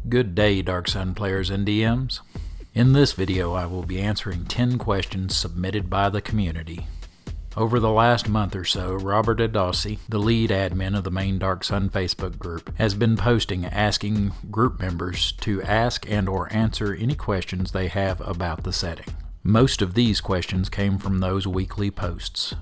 Good day, Dark Sun players and DMs. In this video I will be answering 10 questions submitted by the community. Over the last month or so, Robert Athas, the lead admin of the main Dark Sun Facebook group, has been posting asking group members to ask and or answer any questions they have about the setting. Most of these questions came from those weekly posts.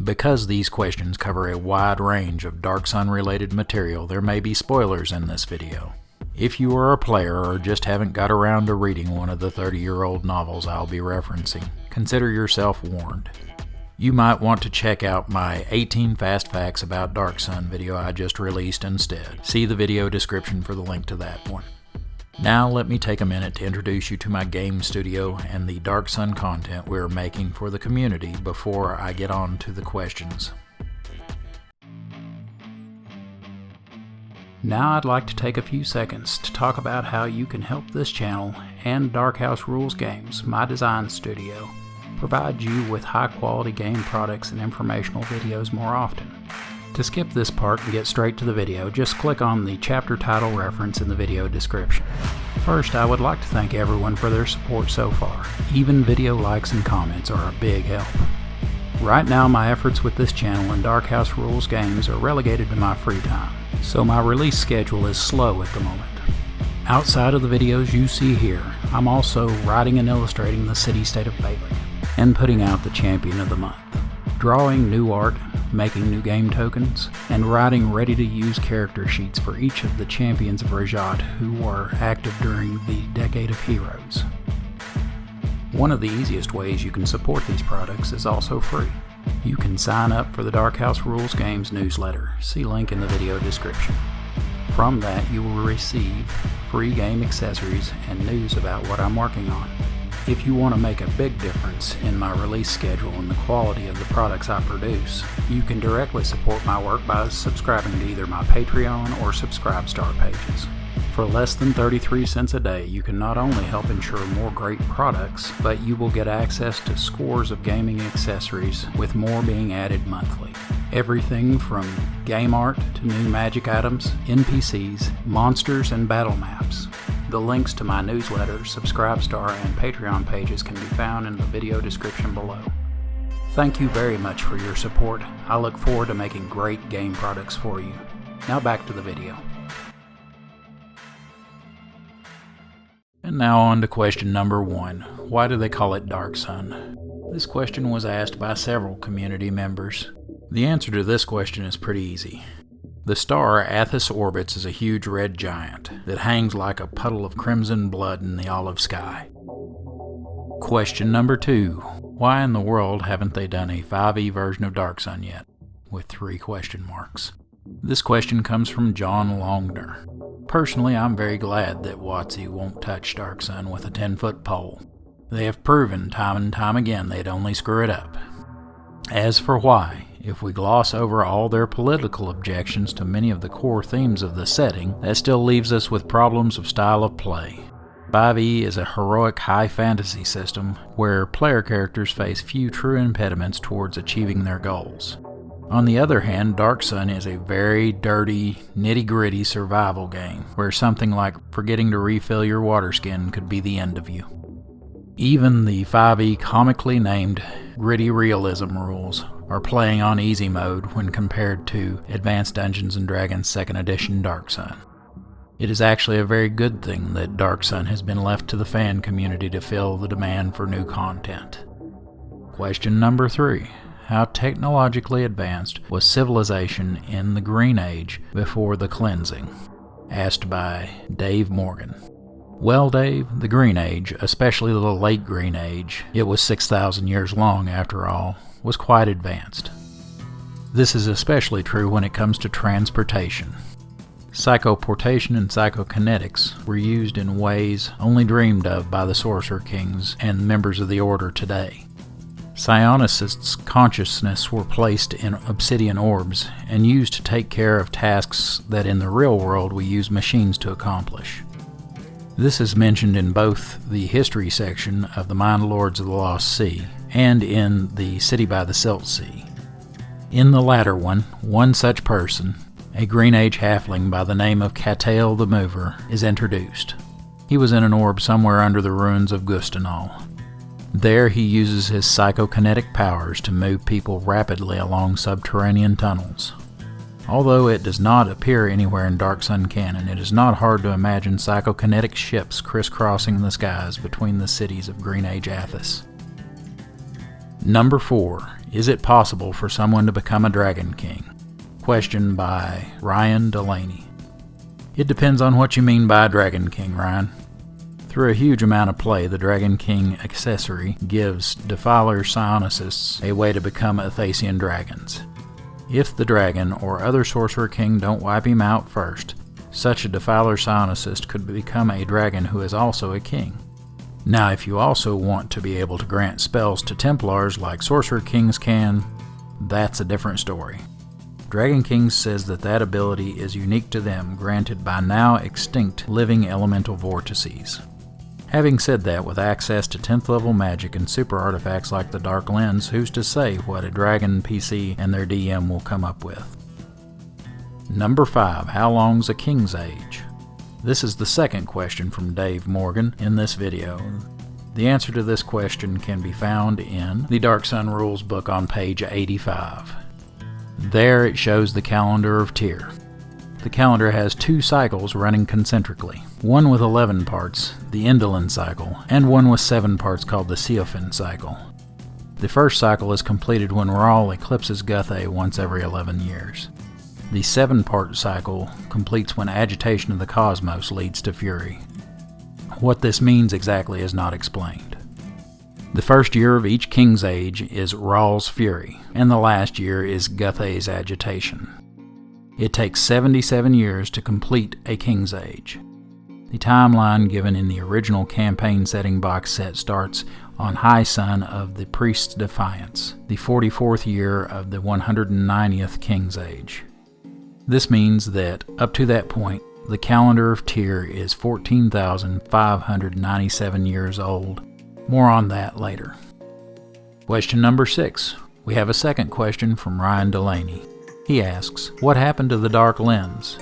Because these questions cover a wide range of Dark Sun related material, there may be spoilers in this video. If you are a player or just haven't got around to reading one of the 30-year-old novels I'll be referencing, consider yourself warned. You might want to check out my 18 Fast Facts about Dark Sun video I just released instead. See the video description for the link to that one. Now let me take a minute to introduce you to my game studio and the Dark Sun content we're making for the community before I get on to the questions. Now I'd like to take a few seconds to talk about how you can help this channel and Dark House Rules Games, my design studio, provide you with high quality game products and informational videos more often. To skip this part and get straight to the video, just click on the chapter title reference in the video description. First, I would like to thank everyone for their support so far. Even video likes and comments are a big help. Right now my efforts with this channel and Dark House Rules Games are relegated to my free time, so my release schedule is slow at the moment. Outside of the videos you see here, I'm also writing and illustrating the city-state of Bailey and putting out the Champion of the Month, drawing new art, making new game tokens, and writing ready-to-use character sheets for each of the champions of Rajat who were active during the Decade of Heroes. One of the easiest ways you can support these products is also free. You can sign up for the Dark House Rules Games newsletter, see link in the video description. From that you will receive free game accessories and news about what I'm working on. If you want to make a big difference in my release schedule and the quality of the products I produce, you can directly support my work by subscribing to either my Patreon or Subscribestar pages. For less than 33 cents a day, you can not only help ensure more great products, but you will get access to scores of gaming accessories, with more being added monthly. Everything from game art to new magic items, NPCs, monsters, and battle maps. The links to my newsletter, Subscribestar, and Patreon pages can be found in the video description below. Thank you very much for your support. I look forward to making great game products for you. Now back to the video. And now on to question number 1. Why do they call it Dark Sun? This question was asked by several community members. The answer to this question is pretty easy. The star Athas orbits as a huge red giant that hangs like a puddle of crimson blood in the olive sky. Question number 2. Why in the world haven't they done a 5e version of Dark Sun yet? With 3 question marks. This question comes from John Longner. Personally, I'm very glad that WotC won't touch Dark Sun with a 10-foot pole. They have proven time and time again they'd only screw it up. As for why, if we gloss over all their political objections to many of the core themes of the setting, that still leaves us with problems of style of play. 5e is a heroic high fantasy system where player characters face few true impediments towards achieving their goals. On the other hand, Dark Sun is a very dirty, nitty-gritty survival game, where something like forgetting to refill your water skin could be the end of you. Even the 5e comically named gritty realism rules are playing on easy mode when compared to Advanced Dungeons & Dragons 2nd Edition Dark Sun. It is actually a very good thing that Dark Sun has been left to the fan community to fill the demand for new content. Question number 3. How technologically advanced was civilization in the Green Age before the cleansing? Asked by Dave Morgan. Well, Dave, the Green Age, especially the late Green Age, it was 6,000 years long after all, was quite advanced. This is especially true when it comes to transportation. Psychoportation and psychokinetics were used in ways only dreamed of by the Sorcerer Kings and members of the Order today. Psionists' consciousness were placed in obsidian orbs and used to take care of tasks that in the real world we use machines to accomplish. This is mentioned in both the history section of the Mind Lords of the Lost Sea and in the City by the Silt Sea. In the latter one such person, A Green Age halfling by the name of Catail the Mover is introduced. He was in an orb somewhere under the ruins of Gustanal. There he uses his psychokinetic powers to move people rapidly along subterranean tunnels. Although it does not appear anywhere in Dark Sun canon, it is not hard to imagine psychokinetic ships crisscrossing the skies between the cities of Green Age Athas. Number 4. Is it possible for someone to become a Dragon King? Question by Ryan Delaney. It depends on what you mean by Dragon King, Ryan. Through a huge amount of play, the Dragon King accessory gives Defiler Psionists a way to become Athasian dragons. If the dragon or other Sorcerer King don't wipe him out first, such a Defiler Psionicist could become a dragon who is also a king. Now, if you also want to be able to grant spells to Templars like Sorcerer Kings can, that's a different story. Dragon King says that ability is unique to them, granted by now extinct living elemental vortices. Having said that, with access to 10th level magic and super artifacts like the Dark Lens, who's to say what a Dragon PC and their DM will come up with? Number 5. How long's a King's Age? This is the second question from Dave Morgan in this video. The answer to this question can be found in the Dark Sun Rules book on page 85. There it shows the calendar of Tyr. The calendar has 2 cycles running concentrically, one with 11 parts, the Indolin cycle, and one with 7 parts called the Seophin cycle. The first cycle is completed when Rahl eclipses Guthay once every 11 years. The 7-part cycle completes when agitation of the cosmos leads to fury. What this means exactly is not explained. The first year of each King's Age is Rahl's fury, and the last year is Guthay's agitation. It takes 77 years to complete a King's Age. The timeline given in the original campaign setting box set starts on High Sun of the Priest's Defiance, the 44th year of the 190th King's Age. This means that, up to that point, the calendar of Tyr is 14,597 years old. More on that later. Question number 6. We have a second question from Ryan Delaney. He asks, what happened to the Dark Lens?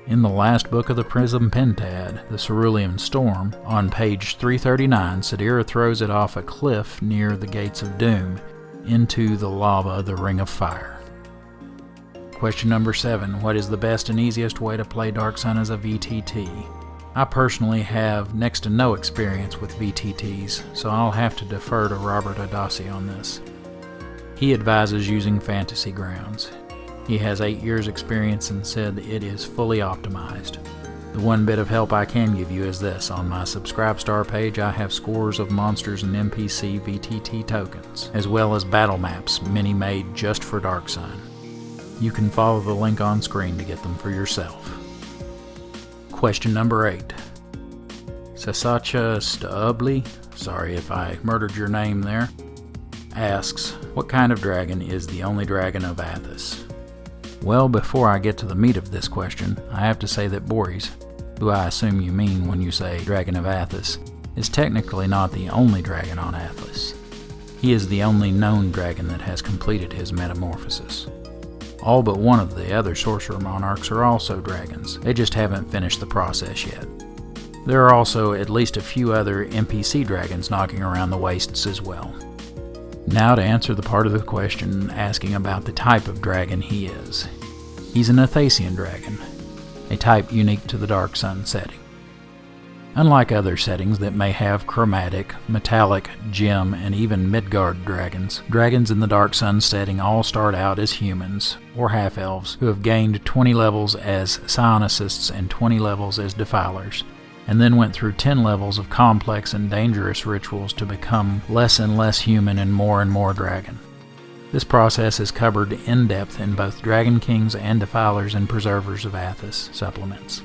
In the last book of the Prism Pentad, the Cerulean Storm, on page 339, Sadeera throws it off a cliff near the Gates of Doom into the lava, the Ring of Fire. Question number 7. What is the best and easiest way to play Dark Sun as a VTT? I personally have next to no experience with VTTs, so I'll have to defer to Robert Adasi on this. He advises using Fantasy Grounds. He has 8 years experience and said it is fully optimized. The one bit of help I can give you is this. On my Subscribestar page I have scores of monsters and NPC VTT tokens, as well as battle maps, many made just for Dark Sun. You can follow the link on screen to get them for yourself. Question number 8. Sasacha Stubly, sorry if I murdered your name there, asks, what kind of dragon is the only dragon of Athas? Well, before I get to the meat of this question, I have to say that Boris, who I assume you mean when you say Dragon of Athas, is technically not the only dragon on Athas. He is the only known dragon that has completed his metamorphosis. All but one of the other sorcerer monarchs are also dragons, they just haven't finished the process yet. There are also at least a few other NPC dragons knocking around the wastes as well. Now to answer the part of the question asking about the type of dragon he is. He's an Athasian dragon, a type unique to the Dark Sun setting. Unlike other settings that may have chromatic, metallic, gem, and even Midgard dragons, dragons in the Dark Sun setting all start out as humans, or half-elves, who have gained 20 levels as Psionicists and 20 levels as Defilers, and then went through 10 levels of complex and dangerous rituals to become less and less human and more dragon. This process is covered in depth in both Dragon Kings and Defilers and Preservers of Athas supplements.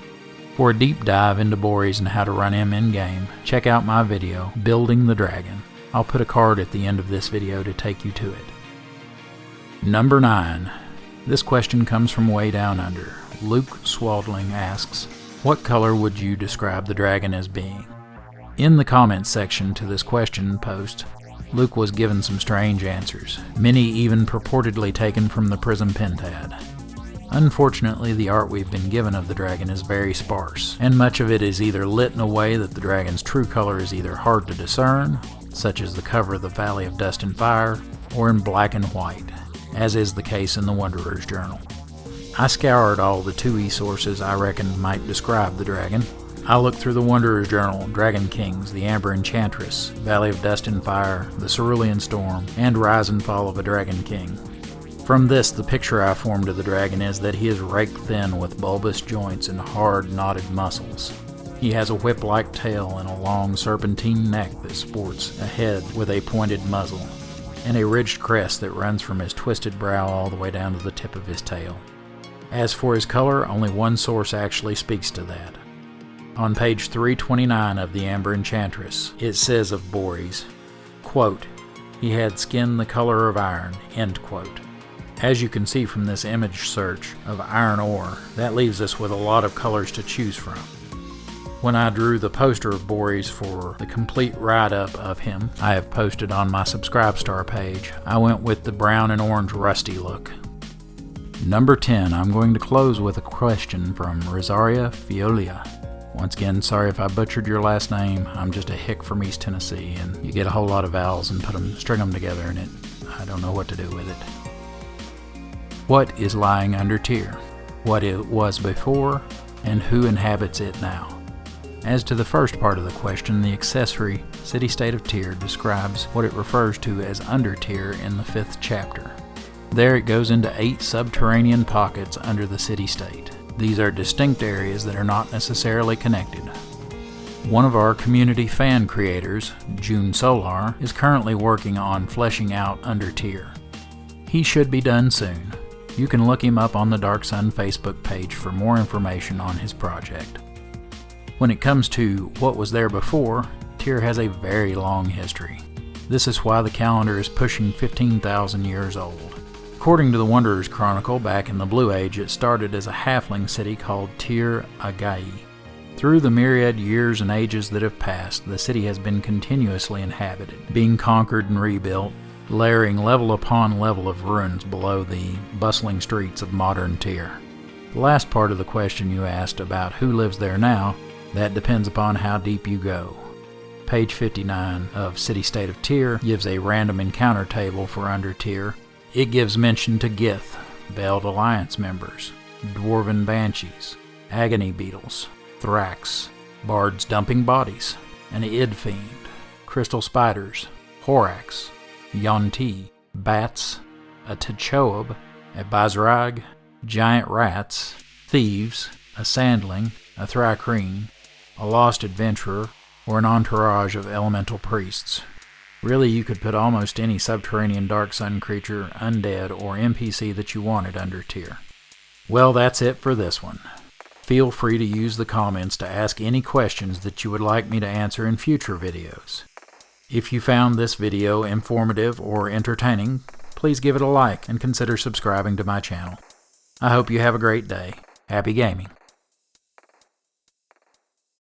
For a deep dive into Boris and how to run him in-game, check out my video, Building the Dragon. I'll put a card at the end of this video to take you to it. Number 9. This question comes from way down under. Luke Swaldling asks, what color would you describe the dragon as being? In the comments section to this question post, Luke was given some strange answers, many even purportedly taken from the Prism Pentad. Unfortunately, the art we've been given of the dragon is very sparse, and much of it is either lit in a way that the dragon's true color is either hard to discern, such as the cover of the Valley of Dust and Fire, or in black and white, as is the case in the Wanderer's Journal. I scoured all the 2e sources I reckoned might describe the dragon. I looked through the Wanderer's Journal, Dragon Kings, the Amber Enchantress, Valley of Dust and Fire, the Cerulean Storm, and Rise and Fall of a Dragon King. From this, the picture I formed of the dragon is that he is raked thin with bulbous joints and hard, knotted muscles. He has a whip-like tail and a long serpentine neck that sports a head with a pointed muzzle, and a ridged crest that runs from his twisted brow all the way down to the tip of his tail. As for his color, only one source actually speaks to that. On page 329 of the Amber Enchantress, it says of Boris, quote, "He had skin the color of iron," end quote. As you can see from this image search of iron ore, that leaves us with a lot of colors to choose from. When I drew the poster of Boris for the complete write-up of him I have posted on my Subscribestar page, I went with the brown and orange rusty look. Number 10, I'm going to close with a question from Rosaria Fiolia. Once again, sorry if I butchered your last name. I'm just a hick from East Tennessee, and you get a whole lot of vowels and string them together, and I don't know what to do with it. What is lying under Tyr? What it was before, and who inhabits it now? As to the first part of the question, the accessory city-state of Tyr describes what it refers to as under Tyr in the 5th chapter. There it goes into 8 subterranean pockets under the city-state. These are distinct areas that are not necessarily connected. One of our community fan creators, June Solar, is currently working on fleshing out under Tyr. He should be done soon. You can look him up on the Dark Sun Facebook page for more information on his project. When it comes to what was there before, Tyr has a very long history. This is why the calendar is pushing 15,000 years old. According to the Wanderer's Chronicle, back in the Blue Age, it started as a halfling city called Tyr Agai. Through the myriad years and ages that have passed, the city has been continuously inhabited, being conquered and rebuilt, layering level upon level of ruins below the bustling streets of modern Tyr. The last part of the question you asked about who lives there now, that depends upon how deep you go. Page 59 of City-State of Tyr gives a random encounter table for under Tyr. It gives mention to Gith, Veiled Alliance members, Dwarven Banshees, Agony Beetles, Thrax, Bards dumping bodies, an Id Fiend, Crystal Spiders, Horax, Yonti, Bats, a Techoab, a Bazrag, Giant Rats, Thieves, a Sandling, a Thrakreen, a Lost Adventurer, or an entourage of elemental priests. Really, you could put almost any subterranean Dark Sun creature, undead, or NPC that you wanted under Tyr. Well, that's it for this one. Feel free to use the comments to ask any questions that you would like me to answer in future videos. If you found this video informative or entertaining, please give it a like and consider subscribing to my channel. I hope you have a great day. Happy gaming.